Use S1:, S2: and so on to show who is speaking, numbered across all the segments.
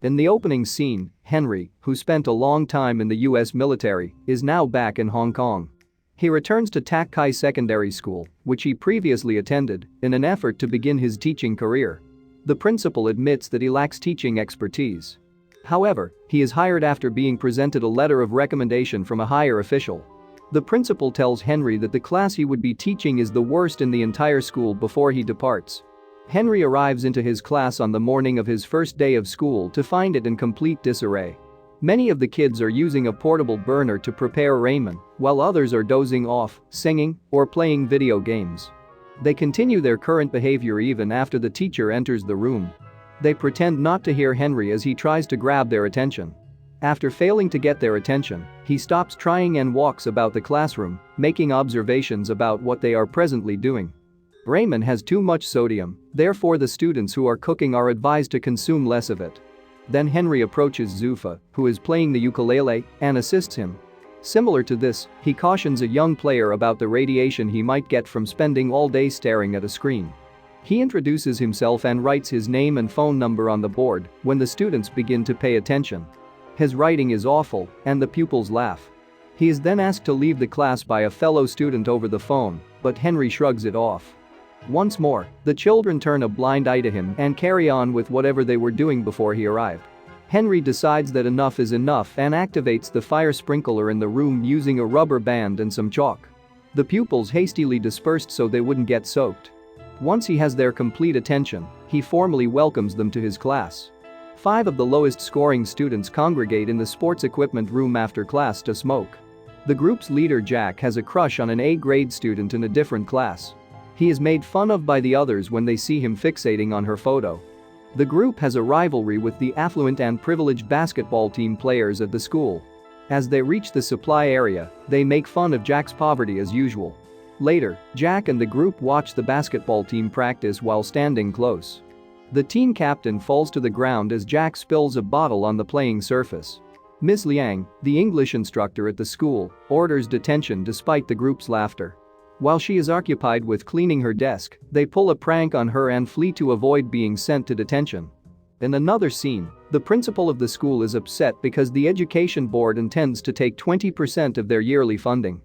S1: In the opening scene, Henry, who spent a long time in the US military, is now back in Hong Kong. He returns to Tak Kai Secondary School, which he previously attended, in an effort to begin his teaching career. The principal admits that he lacks teaching expertise. However, he is hired after being presented a letter of recommendation from a higher official. The principal tells Henry that the class he would be teaching is the worst in the entire school before he departs. Henry arrives into his class on the morning of his first day of school to find it in complete disarray. Many of the kids are using a portable burner to prepare ramen, while others are dozing off, singing, or playing video games. They continue their current behavior even after the teacher enters the room. They pretend not to hear Henry as he tries to grab their attention. After failing to get their attention, he stops trying and walks about the classroom, making observations about what they are presently doing. Ramen has too much sodium, therefore the students who are cooking are advised to consume less of it. Then Henry approaches Zufa, who is playing the ukulele, and assists him. Similar to this, he cautions a young player about the radiation he might get from spending all day staring at a screen. He introduces himself and writes his name and phone number on the board when the students begin to pay attention. His writing is awful, and the pupils laugh. He is then asked to leave the class by a fellow student over the phone, but Henry shrugs it off. Once more, the children turn a blind eye to him and carry on with whatever they were doing before he arrived. Henry decides that enough is enough and activates the fire sprinkler in the room using a rubber band and some chalk. The pupils hastily dispersed so they wouldn't get soaked. Once he has their complete attention, he formally welcomes them to his class. 5 of the lowest scoring students congregate in the sports equipment room after class to smoke. The group's leader Jack has a crush on an A-grade student in a different class. He is made fun of by the others when they see him fixating on her photo. The group has a rivalry with the affluent and privileged basketball team players at the school. As they reach the supply area, they make fun of Jack's poverty as usual. Later, Jack and the group watch the basketball team practice while standing close. The team captain falls to the ground as Jack spills a bottle on the playing surface. Miss Liang, the English instructor at the school, orders detention despite the group's laughter. While she is occupied with cleaning her desk, they pull a prank on her and flee to avoid being sent to detention. In another scene, the principal of the school is upset because the education board intends to take 20% of their yearly funding.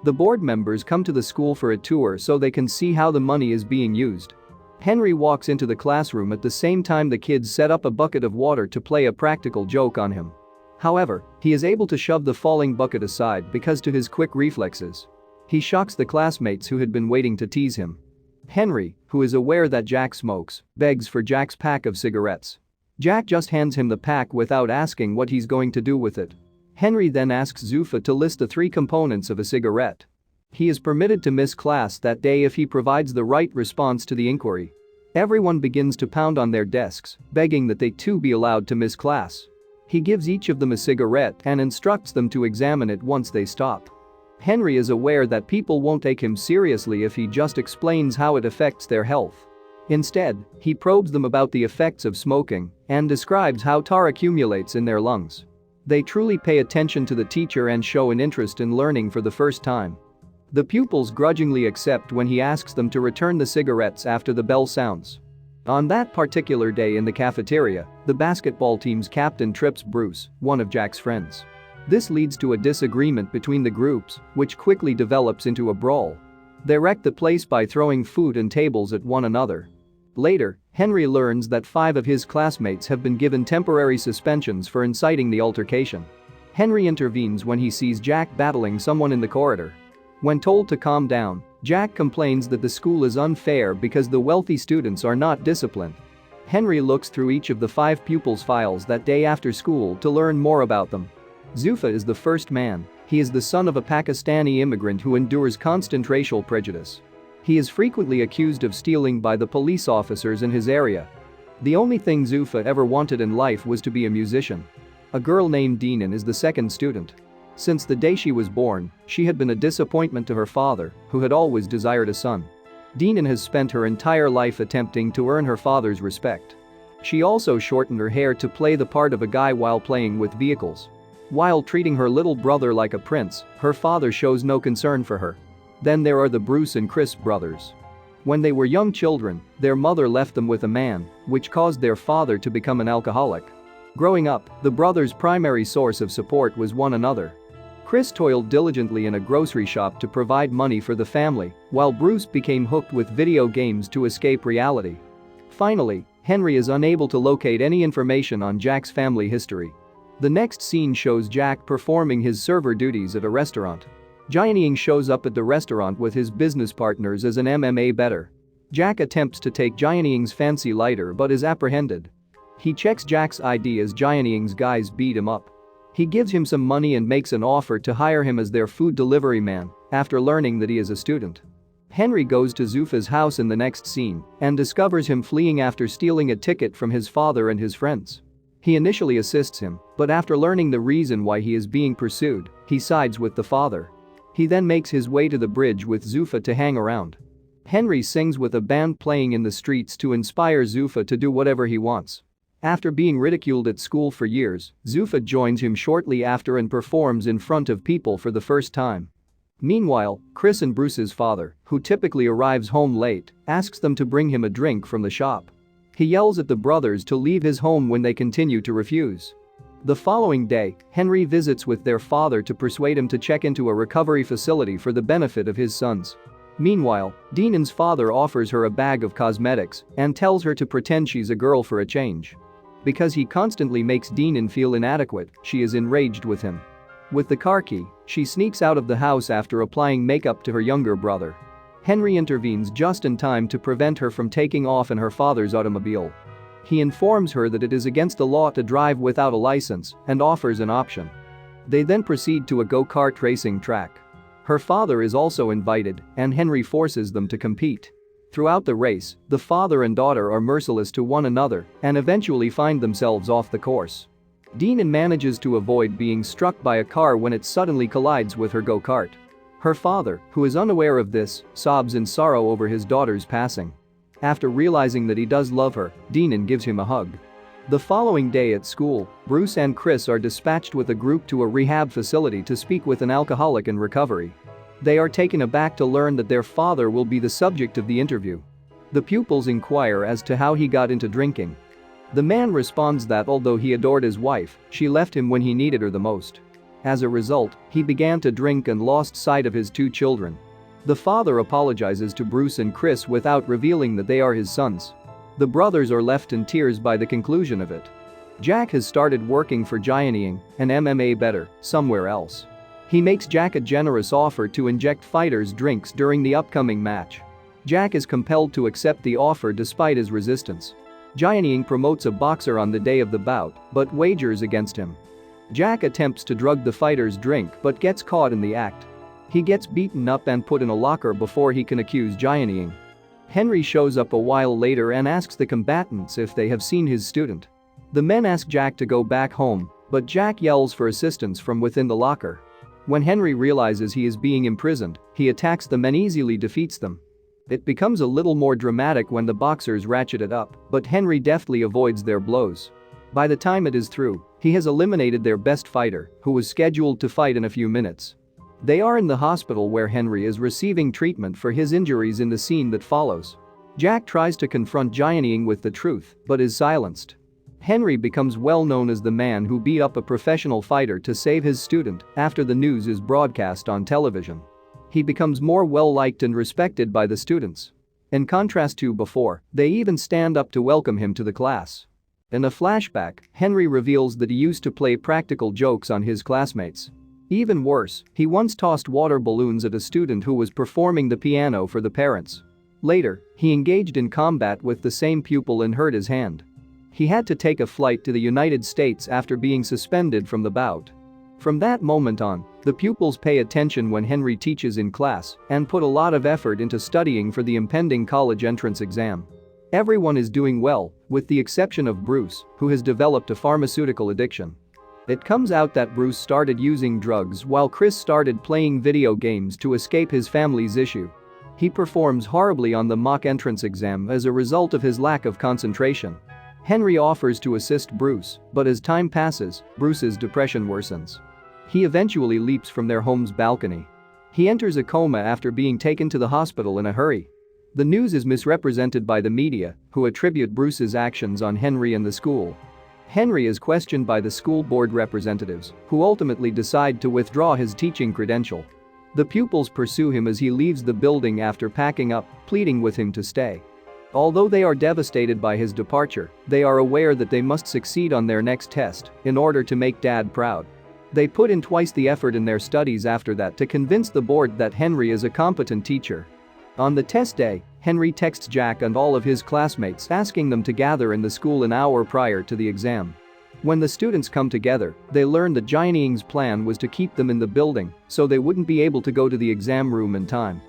S1: The board members come to the school for a tour so they can see how the money is being used. Henry walks into the classroom at the same time the kids set up a bucket of water to play a practical joke on him. However, he is able to shove the falling bucket aside because to his quick reflexes. He shocks the classmates who had been waiting to tease him. Henry, who is aware that Jack smokes, begs for Jack's pack of cigarettes. Jack just hands him the pack without asking what he's going to do with it. Henry then asks Zufa to list the 3 components of a cigarette. He is permitted to miss class that day if he provides the right response to the inquiry. Everyone begins to pound on their desks, begging that they too be allowed to miss class. He gives each of them a cigarette and instructs them to examine it once they stop. Henry is aware that people won't take him seriously if he just explains how it affects their health. Instead, he probes them about the effects of smoking and describes how tar accumulates in their lungs. They truly pay attention to the teacher and show an interest in learning for the first time. The pupils grudgingly accept when he asks them to return the cigarettes after the bell sounds. On that particular day in the cafeteria, the basketball team's captain trips Bruce, one of Jack's friends. This leads to a disagreement between the groups, which quickly develops into a brawl. They wreck the place by throwing food and tables at one another. Later, Henry learns that 5 of his classmates have been given temporary suspensions for inciting the altercation. Henry intervenes when he sees Jack battling someone in the corridor. When told to calm down, Jack complains that the school is unfair because the wealthy students are not disciplined. Henry looks through each of the 5 pupils' files that day after school to learn more about them. Zufa is the first man. He is the son of a Pakistani immigrant who endures constant racial prejudice. He is frequently accused of stealing by the police officers in his area. The only thing Zufa ever wanted in life was to be a musician. A girl named Dinan is the second student. Since the day she was born, she had been a disappointment to her father, who had always desired a son. Dinan has spent her entire life attempting to earn her father's respect. She also shortened her hair to play the part of a guy while playing with vehicles. While treating her little brother like a prince, her father shows no concern for her. Then there are the Bruce and Chris brothers. When they were young children, their mother left them with a man, which caused their father to become an alcoholic. Growing up, the brothers' primary source of support was one another. Chris toiled diligently in a grocery shop to provide money for the family, while Bruce became hooked with video games to escape reality. Finally, Henry is unable to locate any information on Jack's family history. The next scene shows Jack performing his server duties at a restaurant. Jianying shows up at the restaurant with his business partners as an MMA bettor. Jack attempts to take Jianying's fancy lighter but is apprehended. He checks Jack's ID as Jianying's guys beat him up. He gives him some money and makes an offer to hire him as their food delivery man after learning that he is a student. Henry goes to Zufa's house in the next scene and discovers him fleeing after stealing a ticket from his father and his friends. He initially assists him, but after learning the reason why he is being pursued, he sides with the father. He then makes his way to the bridge with Zufa to hang around. Henry sings with a band playing in the streets to inspire Zufa to do whatever he wants. After being ridiculed at school for years, Zufa joins him shortly after and performs in front of people for the first time. Meanwhile, Chris and Bruce's father, who typically arrives home late, asks them to bring him a drink from the shop. He yells at the brothers to leave his home when they continue to refuse. The following day, Henry visits with their father to persuade him to check into a recovery facility for the benefit of his sons. Meanwhile, Dinan's father offers her a bag of cosmetics and tells her to pretend she's a girl for a change. Because he constantly makes Dinan feel inadequate, she is enraged with him. With the car key, she sneaks out of the house after applying makeup to her younger brother. Henry intervenes just in time to prevent her from taking off in her father's automobile. He informs her that it is against the law to drive without a license and offers an option. They then proceed to a go-kart racing track. Her father is also invited, and Henry forces them to compete. Throughout the race, the father and daughter are merciless to one another and eventually find themselves off the course. Dinan manages to avoid being struck by a car when it suddenly collides with her go-kart. Her father, who is unaware of this, sobs in sorrow over his daughter's passing. After realizing that he does love her, Dinan gives him a hug. The following day at school, Bruce and Chris are dispatched with a group to a rehab facility to speak with an alcoholic in recovery. They are taken aback to learn that their father will be the subject of the interview. The pupils inquire as to how he got into drinking. The man responds that although he adored his wife, she left him when he needed her the most. As a result, he began to drink and lost sight of his 2 children. The father apologizes to Bruce and Chris without revealing that they are his sons. The brothers are left in tears by the conclusion of it. Jack has started working for Jianying, an MMA bettor, somewhere else. He makes Jack a generous offer to inject fighters' drinks during the upcoming match. Jack is compelled to accept the offer despite his resistance. Jianying promotes a boxer on the day of the bout, but wagers against him. Jack attempts to drug the fighter's drink but gets caught in the act. He gets beaten up and put in a locker before he can accuse Jianying. Henry shows up a while later and asks the combatants if they have seen his student. The men ask Jack to go back home, but Jack yells for assistance from within the locker. When Henry realizes he is being imprisoned, he attacks them and easily defeats them. It becomes a little more dramatic when the boxers ratchet it up, but Henry deftly avoids their blows. By the time it is through, he has eliminated their best fighter, who was scheduled to fight in a few minutes. They are in the hospital where Henry is receiving treatment for his injuries in the scene that follows. Jack tries to confront Jianying with the truth, but is silenced. Henry becomes well known as the man who beat up a professional fighter to save his student after the news is broadcast on television. He becomes more well-liked and respected by the students. In contrast to before, they even stand up to welcome him to the class. In a flashback, Henry reveals that he used to play practical jokes on his classmates. Even worse, he once tossed water balloons at a student who was performing the piano for the parents. Later, he engaged in combat with the same pupil and hurt his hand. He had to take a flight to the United States after being suspended from the bout. From that moment on, the pupils pay attention when Henry teaches in class and put a lot of effort into studying for the impending college entrance exam. Everyone is doing well, with the exception of Bruce, who has developed a pharmaceutical addiction. It comes out that Bruce started using drugs while Chris started playing video games to escape his family's issue. He performs horribly on the mock entrance exam as a result of his lack of concentration. Henry offers to assist Bruce, but as time passes, Bruce's depression worsens. He eventually leaps from their home's balcony. He enters a coma after being taken to the hospital in a hurry. The news is misrepresented by the media, who attribute Bruce's actions on Henry and the school. Henry is questioned by the school board representatives, who ultimately decide to withdraw his teaching credential. The pupils pursue him as he leaves the building after packing up, pleading with him to stay. Although they are devastated by his departure, they are aware that they must succeed on their next test in order to make Dad proud. They put in twice the effort in their studies after that to convince the board that Henry is a competent teacher. On the test day, Henry texts Jack and all of his classmates asking them to gather in the school an hour prior to the exam. When the students come together, they learn that Donnie Yen's plan was to keep them in the building so they wouldn't be able to go to the exam room in time.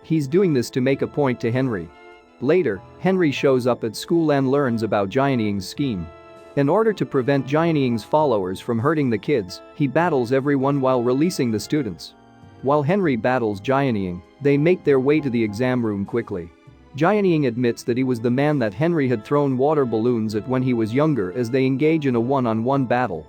S1: He's doing this to make a point to Henry. Later, Henry shows up at school and learns about Donnie Yen's scheme. In order to prevent Donnie Yen's followers from hurting the kids, he battles everyone while releasing the students. While Henry battles Donnie Yen, they make their way to the exam room quickly. Donnie Yen admits that he was the man that Henry had thrown water balloons at when he was younger as they engage in a one-on-one battle.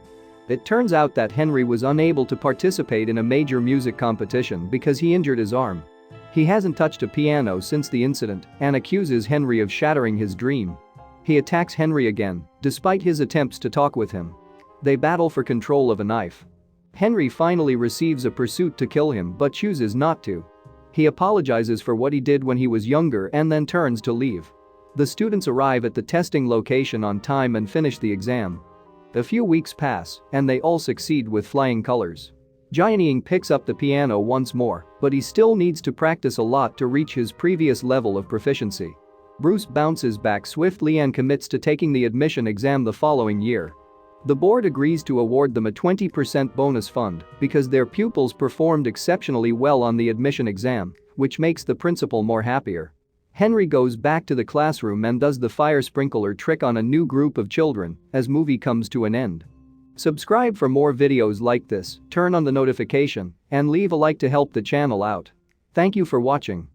S1: It turns out that Henry was unable to participate in a major music competition because he injured his arm. He hasn't touched a piano since the incident and accuses Henry of shattering his dream. He attacks Henry again, despite his attempts to talk with him. They battle for control of a knife. Henry finally receives a pursuit to kill him but chooses not to. He apologizes for what he did when he was younger and then turns to leave. The students arrive at the testing location on time and finish the exam. A few weeks pass, and they all succeed with flying colors. Donnie Yen picks up the piano once more, but he still needs to practice a lot to reach his previous level of proficiency. Bruce bounces back swiftly and commits to taking the admission exam the following year. The board agrees to award them a 20% bonus fund because their pupils performed exceptionally well on the admission exam, which makes the principal more happier. Henry goes back to the classroom and does the fire sprinkler trick on a new group of children as movie comes to an end. Subscribe for more videos like this, turn on the notification, and leave a like to help the channel out. Thank you for watching.